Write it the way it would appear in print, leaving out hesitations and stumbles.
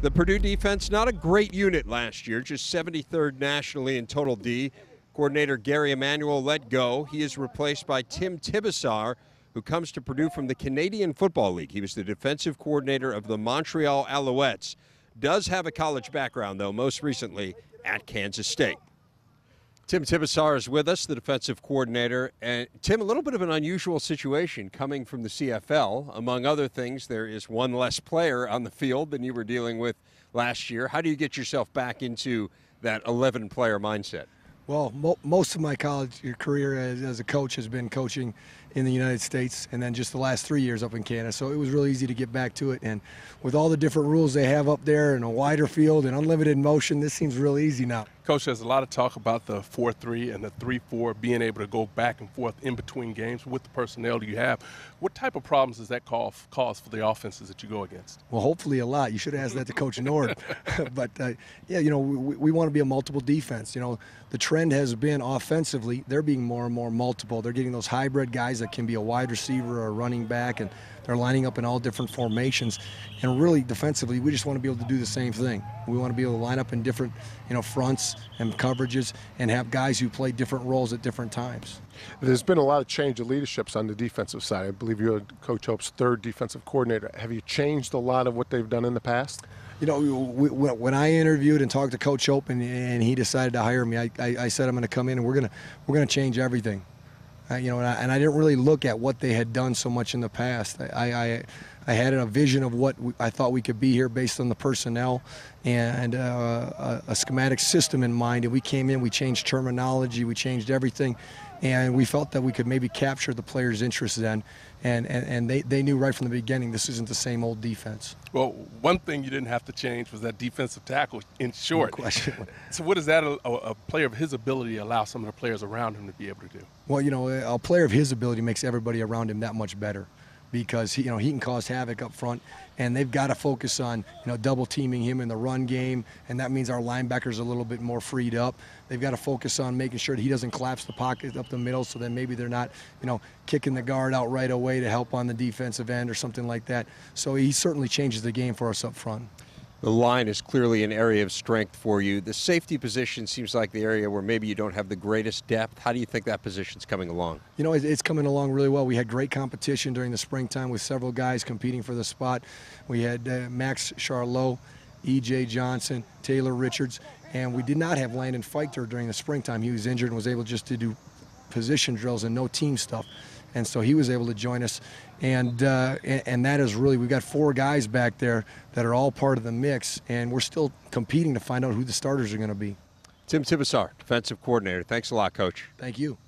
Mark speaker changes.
Speaker 1: The Purdue defense, not a great unit last year, just 73rd nationally in total D. Coordinator Gary Emanuel let go. He is replaced by Tim Tibesar, who comes to Purdue from the Canadian Football League. He was the defensive coordinator of the Montreal Alouettes. Does have a college background, though, most recently at Kansas State. Tim Tibesar is with us, the defensive coordinator. And Tim, a little bit of an unusual situation coming from the CFL. Among other things, there is one less player on the field than you were dealing with last year. How do you get yourself back into that 11-player mindset?
Speaker 2: Well, most of my college career as a coach has been coaching in the United States, and then just the last 3 years up in Canada. So it was really easy to get back to it. And with all the different rules they have up there and a wider field and unlimited motion, this seems real easy now.
Speaker 3: Coach, there's a lot of talk about the 4-3 and the 3-4, being able to go back and forth in between games with the personnel you have. What type of problems does that cause for the offenses that you go against?
Speaker 2: Well, hopefully a lot. You should have asked that to Coach Nord. But, yeah, you know, we want to be a multiple defense. You know, the trend has been offensively, they're being more and more multiple. They're getting those hybrid guys that can be a wide receiver or a running back, and they're lining up in all different formations. And really, defensively, we just want to be able to do the same thing. We want to be able to line up in different, you know, fronts and coverages and have guys who play different roles at different times.
Speaker 4: There's been a lot of change of leaderships on the defensive side. I believe you're Coach Hope's third defensive coordinator. Have you changed a lot of what they've done in the past?
Speaker 2: You know, when I interviewed and talked to Coach Hope and he decided to hire me, I said I'm going to come in and we're going to change everything. You know, and I didn't really look at what they had done so much in the past. I had a vision of what I thought we could be here based on the personnel and a schematic system in mind. And we came in, we changed terminology, we changed everything, and we felt that we could maybe capture the players' interest then. And they knew right from the beginning this isn't the same old defense.
Speaker 3: Well, one thing you didn't have to change was that defensive tackle in short.
Speaker 2: No question.
Speaker 3: So what does that a player of his ability allow some of the players around him to be able to do?
Speaker 2: Well, you know, a player of his ability makes everybody around him that much better, because he can cause havoc up front, and they've got to focus on, double teaming him in the run game, and that means our linebackers are a little bit more freed up. They've got to focus on making sure that he doesn't collapse the pocket up the middle, so then maybe they're not, kicking the guard out right away to help on the defensive end or something like that. So he certainly changes the game for us up front.
Speaker 1: The line is clearly an area of strength for you. The safety position seems like the area where maybe you don't have the greatest depth. How do you think that position's coming along?
Speaker 2: You know, it's coming along really well. We had great competition during the springtime with several guys competing for the spot. We had Max Charlot, E.J. Johnson, Taylor Richards, and we did not have Landon Fichter during the springtime. He was injured and was able just to do position drills and no team stuff. And so he was able to join us, and that is really, we've got 4 guys back there that are all part of the mix, and we're still competing to find out who the starters are going to be.
Speaker 1: Tim Tibesar, defensive coordinator. Thanks a lot, Coach.
Speaker 2: Thank you.